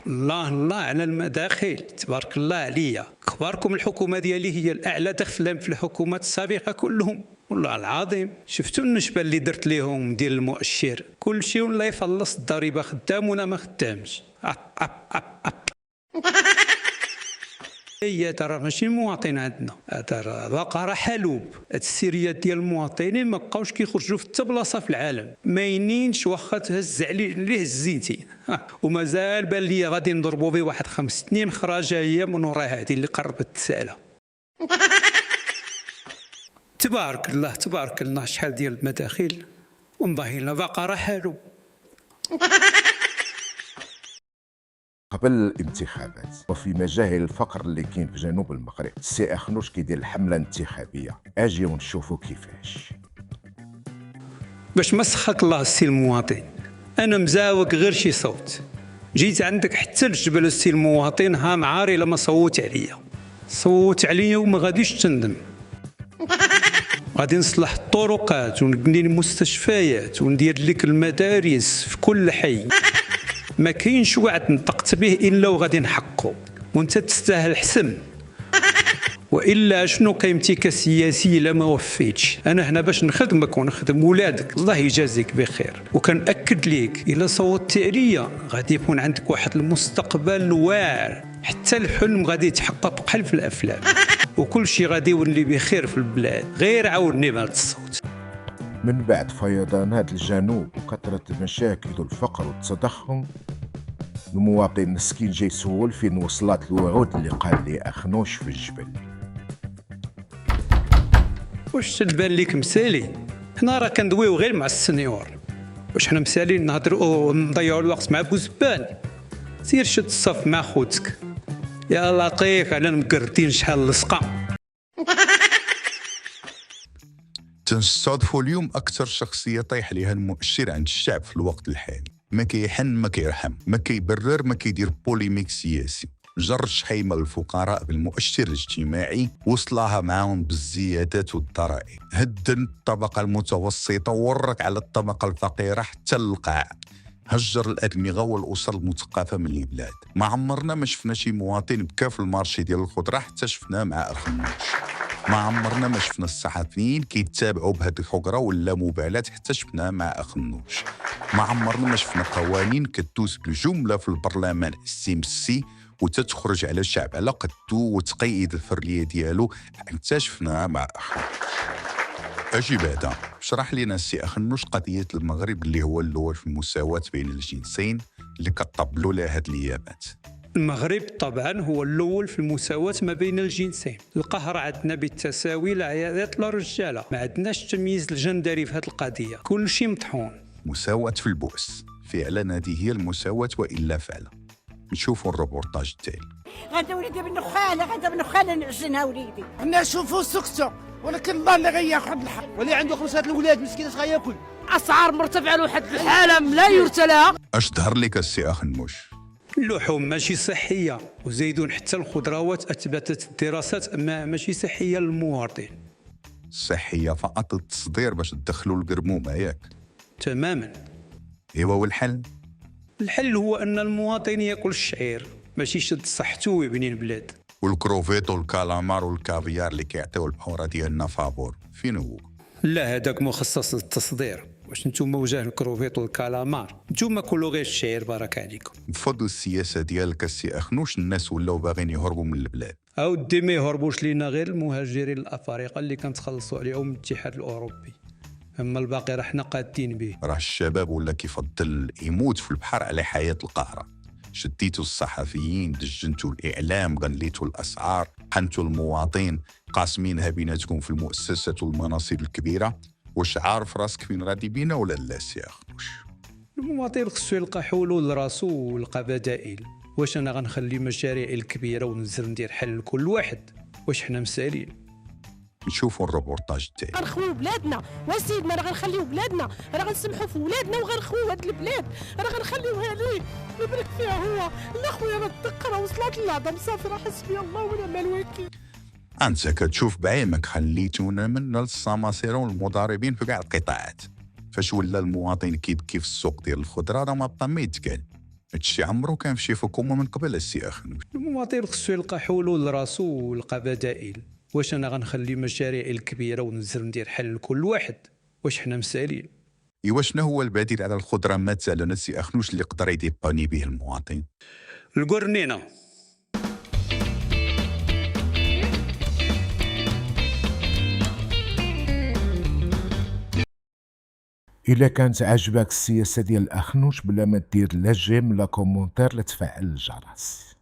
الله الله على المداخيل، تبارك الله عليا. اخباركم الحكومه ديالي هي الاعلى دخلا في الحكومات السابقه كلهم، والله العظيم. شفتوا النسبه اللي درت لهم ديال المؤشر، كل شيء والله يفلص. الضريبه خدام وانا ما خدامش. هي ترى ماشي المواطن عندنا، ترى باقا راه حلوب. هاد السيريات ديال المواطنين ما بقاوش كيخرجوا في حتى بلاصه في العالم، ما ينينش واخا تهز عليه هزيتي. ومازال بان لي غادي نضربوا به واحد 5 سنين خراجه هي من ورا هذه اللي قربت تسالى. تبارك الله تبارك الله، شحال ديال المداخيل ومضاهينا باقا راه حلوب. قبل الانتخابات وفي مجاهل الفقر اللي كاين في جنوب المغرب، السي اخنوش كيدير الحمله الانتخابيه. اجي ونشوفوا كيفاش. باش ما سخك الله السي المواطن، انا مزاوق غير شي صوت. جيت عندك حتى الجبل السي المواطن، ها معاري لما صوت عليا. صوت عليا وما غاديش تندم. غادي نصلح الطرقات ونبني المستشفيات وندير لك المدارس في كل حي. ما كاينش وعد نطقت به الا وغادي نحققه، وانت تستاهل حسن. والا شنو قيمتي كسياسي الا ما وفيتش؟ انا هنا باش نخدمك ونخدم ولادك، الله يجازيك بخير. وكنأكد ليك الا صوتت عليا غادي يكون عندك واحد المستقبل واعر، حتى الحلم غادي يتحقق بحال في الافلام، وكل شيء غادي يولي بخير في البلاد. غير عاودني بهذا الصوت. من بعد فيضانات الجنوب وكثرة المشاكل والفقر والتضخم، المواطن المسكين جاي يسول فين وصلت الوعود اللي قال لي اخنوش في الجبل. واش تبان ليك مسالي؟ حنا راه كندويو غير مع السنيور. واش حنا مسالين نهضروا ونضيعوا الوقت مع بوزبان؟ سير شد الصف مع خوتك يا لطيف على المقردين شحال لصقه. تنستضيفوا اليوم أكثر شخصية طيح لها المؤشر عند الشعب في الوقت الحالي. ما كيحن ما كيرحم، ما كيبرر ما كيدير بوليميك سياسي. جر شحيمة الفقراء بالمؤشر الاجتماعي، وصلها معاهم بالزيادات والضرائب. هدن الطبقة المتوسطة وورك على الطبقة الفقيرة حتى القاع. هجر الأدمغة والأسر المثقفة من البلاد. ما عمرنا ما شفنا شي مواطن بكى في المارشي ديال الخضرة حتى شفناه مع أخنوش. ما عمرنا ما شفنا الصحفيين كيتابعوا بهذه الحقره ولا مبالاه حتى شفناها مع اخنوش. ما عمرنا ما شفنا قوانين كدوز بالجمله في البرلمان السيمسي وتتخرج على الشعب على قدو وتقيد الحريه ديالو حتى شفناها مع اخنوش. اجي بعدا شرح لنا السي اخنوش قضيه المغرب اللي هو الاول في المساواه بين الجنسين اللي كطبلوا لها هاد الايامات. المغرب طبعا هو الاول في المساواه ما بين الجنسين. القهر عندنا بالتساوي العيادات للرجاله، ما عندناش التمييز الجندري في هذه القضيه، كل شيء مطحون. مساواه في البؤس، فعلا هذه هي المساواه والا فعلا. نشوفوا الروبورتاج التالي. غدا وليدي بالنخاله نعجنها وليدي. حنا نشوفوا سكتوا، ولكن الله اللي غياخذ الحق. واللي عنده 5 الاولاد مسكين اش غياكل؟ اسعار مرتفعه لواحد الحاله لا يرثى لها. اش ظهر لك السي اخنوش؟ اللحوم ماشي صحيه، وزيدون حتى الخضروات اثبتت الدراسات ماشي صحيه للمواطن. صحيه فقط التصدير باش تدخلوا القرمومه ياك؟ تماما. ايوا والحل؟ الحل هو ان المواطن ياكل الشعير، ماشي يشد صحته ويبني البلاد. والكروفيت والكالامار والكافيار اللي كيعطيو البحوره ديالنا فابور فين هو؟ لا هذاك مخصص للتصدير. واش نتوما وجاه الكروفيت والكالامار؟ نتوما كلوا غير الشعير بارك عليكم. بفضل السياسه ديالك السي اخنوش الناس ولاو باغيين يهربوا من البلاد. اودي ما يهربوش لينا غير المهاجرين الافارقه اللي كنتخلصوا عليهم من الاتحاد الاوروبي، اما الباقي راه حنا قادين به. راه الشباب ولا كيفضل يموت في البحر على حياه القهره. شديتوا الصحفيين، دجنتوا الاعلام، غليتوا الاسعار، حنتوا المواطن، قاسمينها بيناتكم في المؤسسات والمناصب الكبيره. واش عارف راسك فين غادي بينا ولا لا سي اخنوش؟ المواطن خصو يلقى حلول لراسو ويلقى بدائل. واش انا غنخلي المشاريع الكبيره وننزل ندير حل لكل واحد؟ واش حنا مسالين؟ نشوفوا الروبورتاج التالي. غنخويو بلادنا وسيدنا، راه غنخليو بلادنا، راه غنسمحوا في ولادنا وغنخويو هاد البلاد، راه غنخليوها ليه يبارك فيها هو. لا خويا راه الدقه راه وصلت للعظم صافي، راه حسبي الله ونعم الوكيل. انت كتشوف بعينك خليتونا من السماسرة والمضاربين في كاع القطاعات. فاش ولا المواطن كيبكي في السوق ديال الخضره راه ما بقى ما يتقال. هادشي عمرو كان في شي حكومه من قبل السي اخنوش. المواطن خصو يلقى حلول لراسو ويلقى بدائل. واش انا غنخلي مشاريع الكبيره وننزل ندير حل لكل واحد؟ واش حنا مسالين؟ ايوا شنو هو البديل على الخضره مثلا السي اخنوش اللي يقدر يديباني به المواطن؟ القرنينه. إلا كانت عجبك السياسة ديال أخنوش بلا ما دير لا جيم لا كومونتير لا تفعل الجرس.